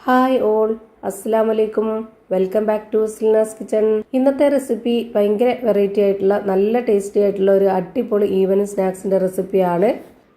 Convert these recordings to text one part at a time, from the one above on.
Hi all, അസ്സലാമു അലൈക്കും. Welcome back to Silna's kitchen. ഇന്നത്തെ റെസിപ്പി ഭയങ്കര വെറൈറ്റി ആയിട്ടുള്ള നല്ല ടേസ്റ്റി ആയിട്ടുള്ള ഒരു അടിപൊളി ഈവനിങ് സ്നാക്സിന്റെ റെസിപ്പിയാണ്.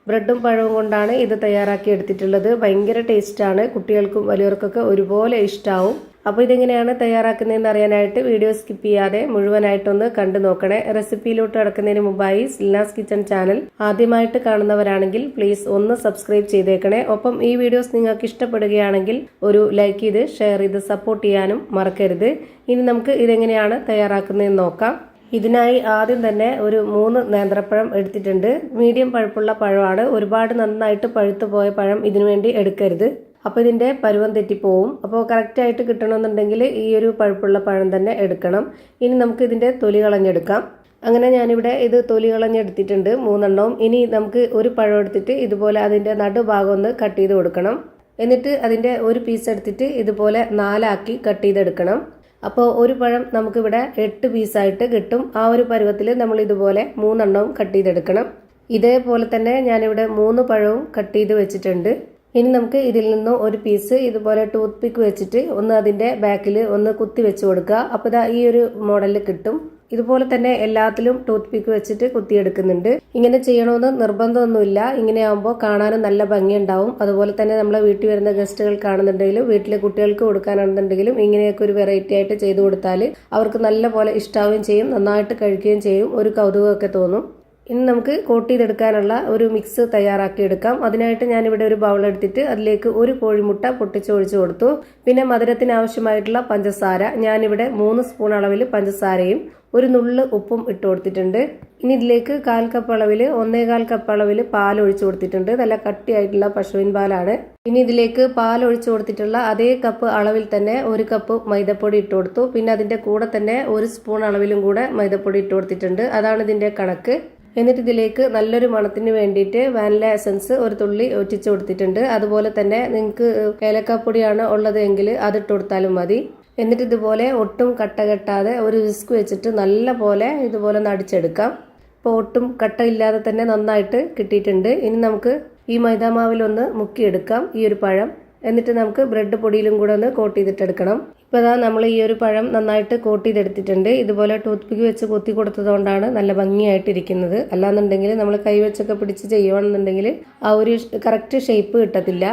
ബ്രെഡും പഴവും കൊണ്ടാണ് ഇത് തയ്യാറാക്കി എടുത്തിട്ടുള്ളത്. ഭയങ്കര ടേസ്റ്റാണ്, കുട്ടികൾക്കും വലിയവർക്കൊക്കെ ഒരുപോലെ ഇഷ്ടാവും. അപ്പോൾ ഇതെങ്ങനെയാണ് തയ്യാറാക്കുന്നതെന്ന് അറിയാനായിട്ട് വീഡിയോ സ്കിപ്പ് ചെയ്യാതെ മുഴുവനായിട്ടൊന്ന് കണ്ടു നോക്കണേ. റെസിപ്പിയിലോട്ട് കടക്കുന്നതിന് മുമ്പായി സിൽനാസ് കിച്ചൺ ചാനൽ ആദ്യമായിട്ട് കാണുന്നവരാണെങ്കിൽ പ്ലീസ് ഒന്ന് സബ്സ്ക്രൈബ് ചെയ്തേക്കണേ. ഒപ്പം ഈ വീഡിയോസ് നിങ്ങൾക്ക് ഇഷ്ടപ്പെടുകയാണെങ്കിൽ ഒരു ലൈക്ക് ചെയ്ത് ഷെയർ ചെയ്ത് സപ്പോർട്ട് ചെയ്യാനും മറക്കരുത്. ഇനി നമുക്ക് ഇതെങ്ങനെയാണ് തയ്യാറാക്കുന്നതെന്ന് നോക്കാം. ഇതിനായി ആദ്യം തന്നെ ഒരു 3 നേന്ത്രപ്പഴം എടുത്തിട്ടുണ്ട്. മീഡിയം പഴുപ്പുള്ള പഴമാണ്. ഒരുപാട് നന്നായിട്ട് പഴുത്തു പോയ പഴം ഇതിനുവേണ്ടി എടുക്കരുത്. അപ്പോൾ ഇതിൻ്റെ പരുവം തെറ്റിപ്പോവും. അപ്പോൾ കറക്റ്റായിട്ട് കിട്ടണമെന്നുണ്ടെങ്കിൽ ഈ ഒരു പഴുപ്പുള്ള പഴം തന്നെ എടുക്കണം. ഇനി നമുക്ക് ഇതിൻ്റെ തൊലി കളഞ്ഞെടുക്കാം. അങ്ങനെ ഞാനിവിടെ ഇത് തൊലി കളഞ്ഞെടുത്തിട്ടുണ്ട് 3 എണ്ണവും. ഇനി നമുക്ക് ഒരു പഴം എടുത്തിട്ട് ഇതുപോലെ അതിൻ്റെ നടുഭാഗം ഒന്ന് കട്ട് ചെയ്ത് കൊടുക്കണം. എന്നിട്ട് അതിൻ്റെ ഒരു പീസ് എടുത്തിട്ട് ഇതുപോലെ 4 ആക്കി കട്ട് ചെയ്തെടുക്കണം. അപ്പോൾ ഒരു പഴം നമുക്കിവിടെ 8 പീസായിട്ട് കിട്ടും. ആ ഒരു പരുവത്തിൽ നമ്മൾ ഇതുപോലെ 3 എണ്ണവും കട്ട് ചെയ്തെടുക്കണം. ഇതേപോലെ തന്നെ ഞാനിവിടെ 3 പഴവും കട്ട് ചെയ്ത് വെച്ചിട്ടുണ്ട്. ഇനി നമുക്ക് ഇതിൽ നിന്ന് ഒരു പീസ് ഇതുപോലെ ടൂത്ത് പിക്ക് വെച്ചിട്ട് ഒന്ന് അതിൻ്റെ ബാക്കിൽ ഒന്ന് കുത്തി വെച്ച് കൊടുക്കുക. അപ്പോൾ ഇതാ ഈ ഒരു മോഡലിൽ കിട്ടും. ഇതുപോലെ തന്നെ എല്ലാത്തിലും ടൂത്ത് പിക്ക് വെച്ചിട്ട് കുത്തിയെടുക്കുന്നുണ്ട്. ഇങ്ങനെ ചെയ്യണമെന്ന് നിർബന്ധമൊന്നുമില്ല. ഇങ്ങനെ ആകുമ്പോൾ കാണാനും നല്ല ഭംഗിയുണ്ടാവും. അതുപോലെ തന്നെ നമ്മളെ വീട്ടിൽ വരുന്ന ഗസ്റ്റുകൾ കാണുന്നുണ്ടെങ്കിലും വീട്ടിലെ കുട്ടികൾക്ക് കൊടുക്കാനാണെന്നുണ്ടെങ്കിലും ഇങ്ങനെയൊക്കെ ഒരു വെറൈറ്റി ആയിട്ട് ചെയ്തു കൊടുത്താൽ അവർക്ക് നല്ല പോലെ ഇഷ്ടാവുകയും ചെയ്യും, നന്നായിട്ട് കഴിക്കുകയും ചെയ്യും, ഒരു കൗതുകമൊക്കെ തോന്നും. ഇനി നമുക്ക് കോട്ട് ചെയ്തെടുക്കാനുള്ള ഒരു മിക്സ് തയ്യാറാക്കി എടുക്കാം. അതിനായിട്ട് ഞാനിവിടെ ഒരു ബൗൾ എടുത്തിട്ട് അതിലേക്ക് ഒരു കോഴിമുട്ട പൊട്ടിച്ചൊഴിച്ച് കൊടുത്തു. പിന്നെ മധുരത്തിന് ആവശ്യമായിട്ടുള്ള പഞ്ചസാര, ഞാനിവിടെ 3 സ്പൂൺ അളവിൽ പഞ്ചസാരയും ഒരു നുള്ള് ഉപ്പും ഇട്ട് കൊടുത്തിട്ടുണ്ട്. ഇനി ഇതിലേക്ക് 1/4 കപ്പ് അളവിൽ 1/4 കപ്പ് അളവിൽ പാൽ ഒഴിച്ചു കൊടുത്തിട്ടുണ്ട്. നല്ല കട്ടിയായിട്ടുള്ള പശുവിൻ പാലാണ്. ഇനി ഇതിലേക്ക് പാൽ ഒഴിച്ചു കൊടുത്തിട്ടുള്ള അതേ കപ്പ് അളവിൽ തന്നെ 1 കപ്പ് മൈദപ്പൊടി ഇട്ട് കൊടുത്തു. പിന്നെ അതിൻ്റെ കൂടെ തന്നെ 1 സ്പൂൺ അളവിലും കൂടെ മൈദപ്പൊടി ഇട്ട് കൊടുത്തിട്ടുണ്ട്. അതാണ് ഇതിൻ്റെ കണക്ക്. എന്നിട്ട് ഇതിലേക്ക് നല്ലൊരു മണത്തിന് വേണ്ടിയിട്ട് വാനില എസൻസ് ഒരു തുള്ളി ഒറ്റിച്ചു കൊടുത്തിട്ടുണ്ട്. അതുപോലെ തന്നെ നിങ്ങൾക്ക് ഏലക്കാപ്പൊടിയാണ് ഉള്ളത് എങ്കിൽ അതിട്ട് കൊടുത്താലും മതി. എന്നിട്ട് ഇതുപോലെ ഒട്ടും കട്ട കെട്ടാതെ ഒരു വിസ്ക് വെച്ചിട്ട് നല്ല പോലെ ഇതുപോലെ നടിച്ചെടുക്കാം. ഇപ്പോൾ ഒട്ടും കട്ട ഇല്ലാതെ തന്നെ നന്നായിട്ട് കിട്ടിയിട്ടുണ്ട്. ഇനി നമുക്ക് ഈ മൈദാമാവിലൊന്ന് മുക്കിയെടുക്കാം ഈ ഒരു പഴം. എന്നിട്ട് നമുക്ക് ബ്രെഡ് പൊടിയിലും കൂടെ ഒന്ന് കോട്ട് ചെയ്തിട്ടെടുക്കണം. ഇപ്പോൾ ഇതാ നമ്മൾ ഈ ഒരു പഴം നന്നായിട്ട് കോട്ട് ചെയ്തെടുത്തിട്ടുണ്ട്. ഇതുപോലെ ടൂത്ത് പിക്ക് വെച്ച് കുത്തി കൊടുത്തതുകൊണ്ടാണ് നല്ല ഭംഗിയായിട്ടിരിക്കുന്നത്. അല്ലാന്നുണ്ടെങ്കിൽ നമ്മൾ കൈവച്ചൊക്കെ പിടിച്ച് ചെയ്യുവാണെന്നുണ്ടെങ്കിൽ ആ ഒരു കറക്റ്റ് ഷേപ്പ് കിട്ടത്തില്ല.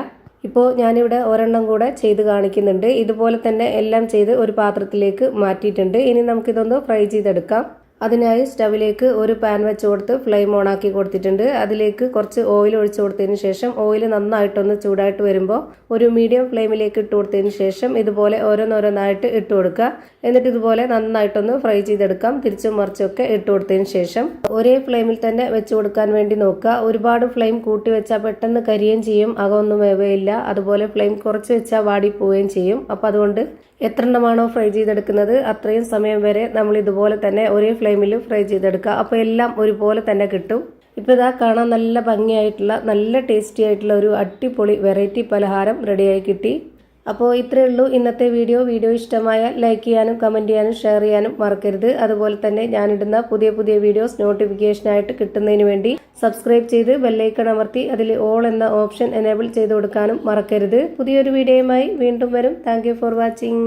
ഇപ്പോൾ ഞാനിവിടെ ഒരെണ്ണം കൂടെ ചെയ്ത് കാണിക്കുന്നുണ്ട്. ഇതുപോലെ തന്നെ എല്ലാം ചെയ്ത് ഒരു പാത്രത്തിലേക്ക് മാറ്റിയിട്ടുണ്ട്. ഇനി നമുക്കിതൊന്ന് ഫ്രൈ ചെയ്തെടുക്കാം. അതിനായി സ്റ്റവിലേക്ക് ഒരു പാൻ വെച്ച് കൊടുത്ത് ഫ്ലെയിം ഓൺ ആക്കി കൊടുത്തിട്ടുണ്ട്. അതിലേക്ക് കുറച്ച് ഓയിൽ ഒഴിച്ചു കൊടുത്തതിന് ശേഷം ഓയിൽ നന്നായിട്ടൊന്ന് ചൂടായിട്ട് വരുമ്പോൾ ഒരു മീഡിയം ഫ്ലെയിമിലേക്ക് ഇട്ട് കൊടുത്തതിന് ശേഷം ഇതുപോലെ ഓരോന്നോരോന്നായിട്ട് ഇട്ട് കൊടുക്കുക. എന്നിട്ട് ഇതുപോലെ നന്നായിട്ടൊന്ന് ഫ്രൈ ചെയ്തെടുക്കാം. തിരിച്ചും മറിച്ചൊക്കെ ഇട്ട് കൊടുത്തതിന് ശേഷം ഒരേ ഫ്ലെയിമിൽ തന്നെ വെച്ച് കൊടുക്കാൻ വേണ്ടി നോക്കുക. ഒരുപാട് ഫ്ലെയിം കൂട്ടി വെച്ചാൽ പെട്ടെന്ന് കരിയുകയും ചെയ്യും, അകമൊന്നും വേവയില്ല. അതുപോലെ ഫ്ലെയിം കുറച്ച് വെച്ചാൽ വാടി പോവുകയും ചെയ്യും. അപ്പോൾ അതുകൊണ്ട് എത്ര എണ്ണമാണോ ഫ്രൈ ചെയ്തെടുക്കുന്നത് അത്രയും സമയം വരെ നമ്മൾ ഇതുപോലെ തന്നെ ഒരേ ഫ്ലെയിമിൽ ഫ്രൈ ചെയ്തെടുക്കുക. അപ്പോൾ എല്ലാം ഒരുപോലെ തന്നെ കിട്ടും. ഇപ്പോൾ ഇതാ കാണാൻ നല്ല ഭംഗിയായിട്ടുള്ള നല്ല ടേസ്റ്റി ആയിട്ടുള്ള ഒരു അടിപൊളി വെറൈറ്റി പലഹാരം റെഡിയായി കിട്ടി. അപ്പോൾ ഇത്രയേ ഉള്ളൂ ഇന്നത്തെ വീഡിയോ ഇഷ്ടമായാൽ ലൈക്ക് ചെയ്യാനും കമൻറ്റ് ചെയ്യാനും ഷെയർ ചെയ്യാനും മറക്കരുത്. അതുപോലെ തന്നെ ഞാനിടുന്ന പുതിയ വീഡിയോസ് നോട്ടിഫിക്കേഷനായിട്ട് കിട്ടുന്നതിന് വേണ്ടി സബ്സ്ക്രൈബ് ചെയ്ത് ബെല്ലൈക്കൺ അമർത്തി അതിൽ ഓൾ എന്ന ഓപ്ഷൻ എനേബിൾ ചെയ്ത് കൊടുക്കാനും മറക്കരുത്. പുതിയൊരു വീഡിയോയുമായി വീണ്ടും വരും. Thank you for watching.